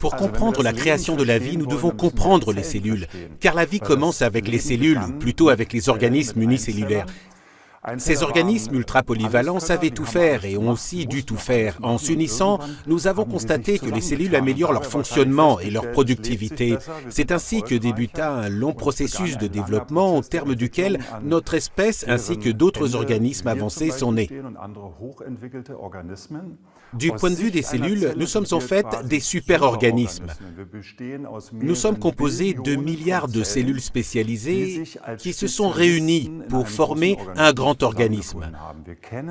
Pour comprendre la création de la vie, nous devons comprendre les cellules, car la vie commence avec les cellules, ou plutôt avec les organismes unicellulaires. Ces organismes ultra-polyvalents savaient tout faire et ont aussi dû tout faire. En s'unissant, nous avons constaté que les cellules améliorent leur fonctionnement et leur productivité. C'est ainsi que débuta un long processus de développement au terme duquel notre espèce ainsi que d'autres organismes avancés sont nés. Du point de vue des cellules, nous sommes en fait des super-organismes. Nous sommes composés de milliards de cellules spécialisées qui se sont réunies pour former un grand organisme.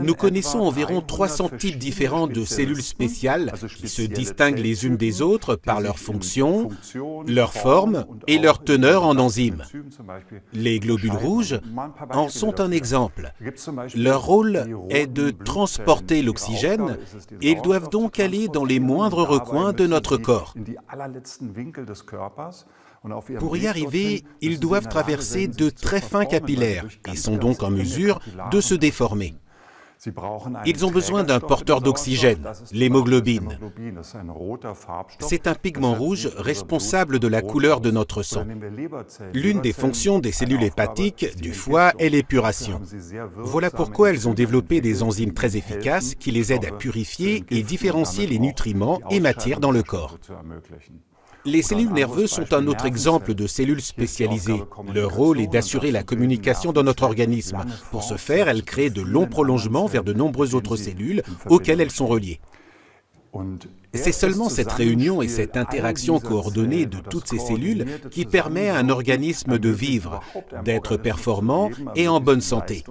Nous connaissons environ 300 types différents de cellules spéciales qui se distinguent les unes des autres par leur fonction, leur forme et leur teneur en enzymes. Les globules rouges en sont un exemple. Leur rôle est de transporter l'oxygène et ils doivent donc aller dans les moindres recoins de notre corps. Pour y arriver, ils doivent traverser de très fins capillaires et sont donc en mesure de se déformer. Ils ont besoin d'un porteur d'oxygène, l'hémoglobine. C'est un pigment rouge responsable de la couleur de notre sang. L'une des fonctions des cellules hépatiques du foie est l'épuration. Voilà pourquoi elles ont développé des enzymes très efficaces qui les aident à purifier et différencier les nutriments et matières dans le corps. Les cellules nerveuses sont un autre exemple de cellules spécialisées. Leur rôle est d'assurer la communication dans notre organisme. Pour ce faire, elles créent de longs prolongements vers de nombreuses autres cellules auxquelles elles sont reliées. C'est seulement cette réunion et cette interaction coordonnée de toutes ces cellules qui permet à un organisme de vivre, d'être performant et en bonne santé.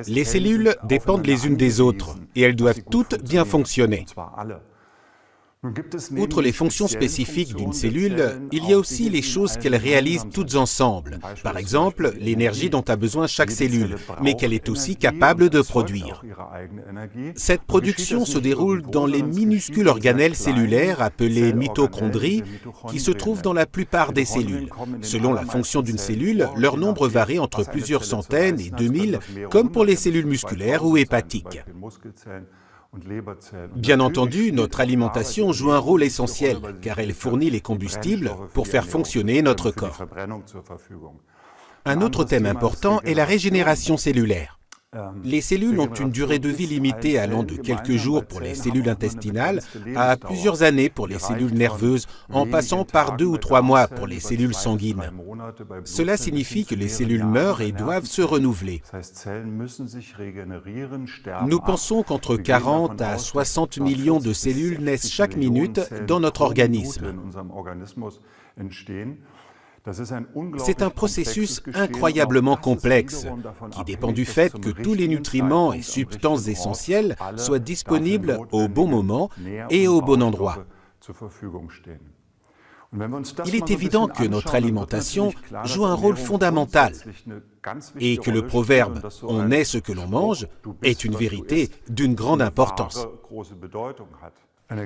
Les cellules dépendent les unes des autres et elles doivent toutes bien fonctionner. Outre les fonctions spécifiques d'une cellule, il y a aussi les choses qu'elle réalise toutes ensemble. Par exemple, l'énergie dont a besoin chaque cellule, mais qu'elle est aussi capable de produire. Cette production se déroule dans les minuscules organelles cellulaires appelées mitochondries, qui se trouvent dans la plupart des cellules. Selon la fonction d'une cellule, leur nombre varie entre plusieurs centaines et 2000, comme pour les cellules musculaires ou hépatiques. Bien entendu, notre alimentation joue un rôle essentiel, car elle fournit les combustibles pour faire fonctionner notre corps. Un autre thème important est la régénération cellulaire. Les cellules ont une durée de vie limitée allant de quelques jours pour les cellules intestinales à plusieurs années pour les cellules nerveuses, en passant par 2 ou 3 mois pour les cellules sanguines. Cela signifie que les cellules meurent et doivent se renouveler. Nous pensons qu'entre 40 à 60 millions de cellules naissent chaque minute dans notre organisme. C'est un processus incroyablement complexe qui dépend du fait que tous les nutriments et substances essentielles soient disponibles au bon moment et au bon endroit. Il est évident que notre alimentation joue un rôle fondamental et que le proverbe « on est ce que l'on mange » est une vérité d'une grande importance.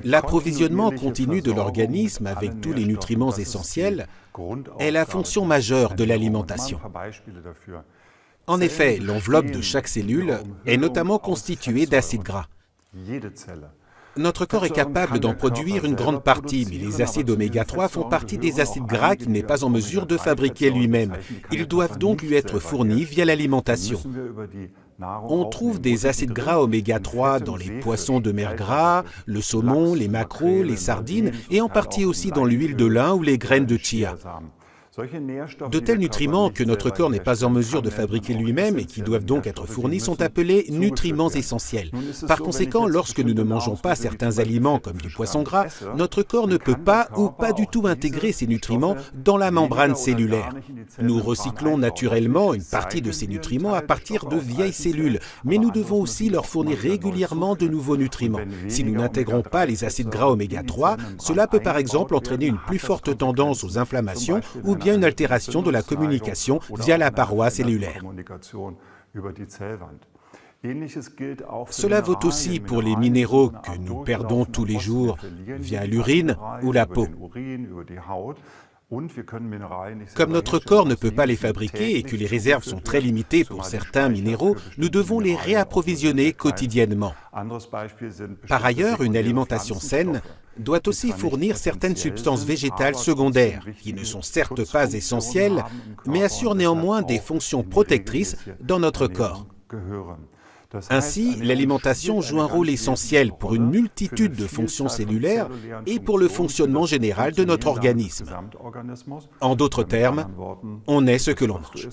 L'approvisionnement continu de l'organisme avec tous les nutriments essentiels est la fonction majeure de l'alimentation. En effet, l'enveloppe de chaque cellule est notamment constituée d'acides gras. Notre corps est capable d'en produire une grande partie, mais les acides oméga 3 font partie des acides gras qu'il n'est pas en mesure de fabriquer lui-même. Ils doivent donc lui être fournis via l'alimentation. On trouve des acides gras oméga 3 dans les poissons de mer gras, le saumon, les maquereaux, les sardines et en partie aussi dans l'huile de lin ou les graines de chia. De tels nutriments que notre corps n'est pas en mesure de fabriquer lui-même et qui doivent donc être fournis sont appelés nutriments essentiels. Par conséquent, lorsque nous ne mangeons pas certains aliments comme du poisson gras, notre corps ne peut pas ou pas du tout intégrer ces nutriments dans la membrane cellulaire. Nous recyclons naturellement une partie de ces nutriments à partir de vieilles cellules, mais nous devons aussi leur fournir régulièrement de nouveaux nutriments. Si nous n'intégrons pas les acides gras oméga 3, cela peut par exemple entraîner une plus forte tendance aux inflammations ou bien une altération de la communication via la paroi cellulaire. Cela vaut aussi pour les minéraux que nous perdons tous les jours via l'urine ou la peau. Comme notre corps ne peut pas les fabriquer et que les réserves sont très limitées pour certains minéraux, nous devons les réapprovisionner quotidiennement. Par ailleurs, une alimentation saine doit aussi fournir certaines substances végétales secondaires, qui ne sont certes pas essentielles, mais assurent néanmoins des fonctions protectrices dans notre corps. Ainsi, l'alimentation joue un rôle essentiel pour une multitude de fonctions cellulaires et pour le fonctionnement général de notre organisme. En d'autres termes, on est ce que l'on mange.